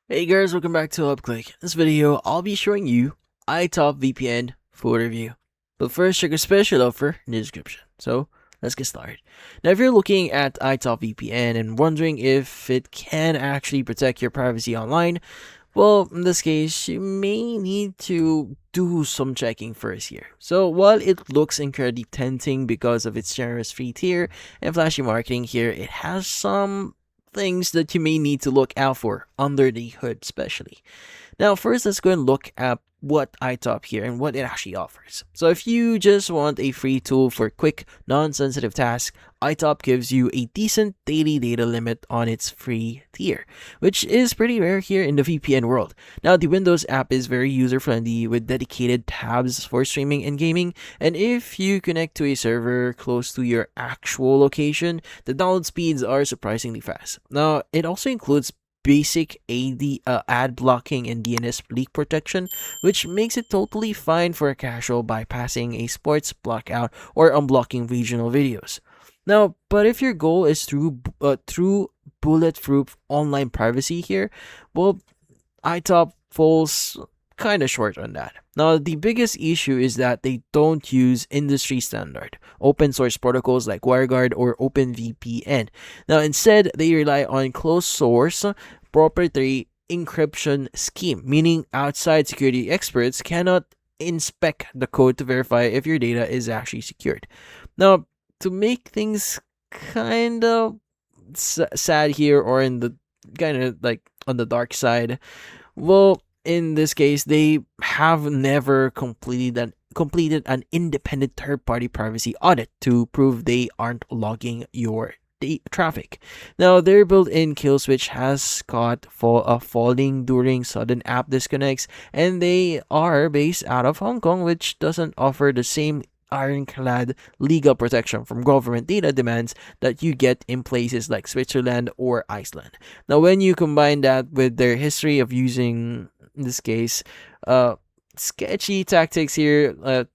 Hey guys, welcome back to UpClick. In this video, I'll be showing you iTop VPN full review. But first, check a special offer in the description. So, let's get started. Now, if you're looking at iTop VPN and wondering if it can actually protect your privacy online, well, in this case, you may need to do some checking first here. So, while it looks incredibly tempting because of its generous free tier and flashy marketing here, it has some things that you may need to look out for under the hood, especially. Now, first, let's go and look at what iTop here and what it actually offers. So, if you just want a free tool for quick, non-sensitive tasks, iTop gives you a decent daily data limit on its free tier, which is pretty rare here in the VPN world. Now, the Windows app is very user-friendly with dedicated tabs for streaming and gaming, and if you connect to a server close to your actual location, the download speeds are surprisingly fast. Now, it also includes basic ad blocking and DNS leak protection, which makes it totally fine for a casual bypassing a sports blackout or unblocking regional videos. Now, but if your goal is through bulletproof online privacy here, well, iTop falls kind of short on that. Now, the biggest issue is that they don't use industry standard open source protocols like WireGuard or OpenVPN. Now, instead, they rely on closed source proprietary encryption scheme, meaning outside security experts cannot inspect the code to verify if your data is actually secured. Now, to make things kind of sad here, or in the kind of like on the dark side, well, in this case, they have never completed an independent third-party privacy audit to prove they aren't logging your traffic. Now, their built-in kill switch has caught falling during sudden app disconnects, and they are based out of Hong Kong, which doesn't offer the same ironclad legal protection from government data demands that you get in places like Switzerland or Iceland. Now, when you combine that with their history of using, in this case, sketchy tactics here,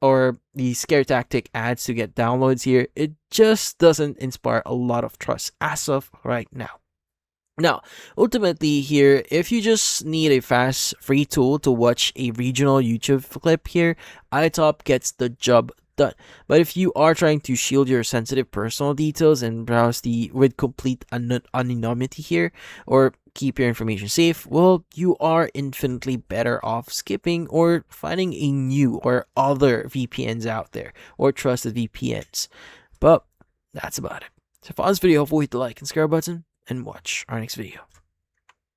or the scare tactic ads to get downloads here, it just doesn't inspire a lot of trust as of right now. Now, ultimately here, if you just need a fast, free tool to watch a regional YouTube clip here, iTop gets the job done. But if you are trying to shield your sensitive personal details and browse with complete anonymity here, or keep your information safe, well, you are infinitely better off skipping or finding a new or other VPNs out there, or trusted VPNs. But that's about it. So if you found this video helpful, hit the like and subscribe button, and watch our next video.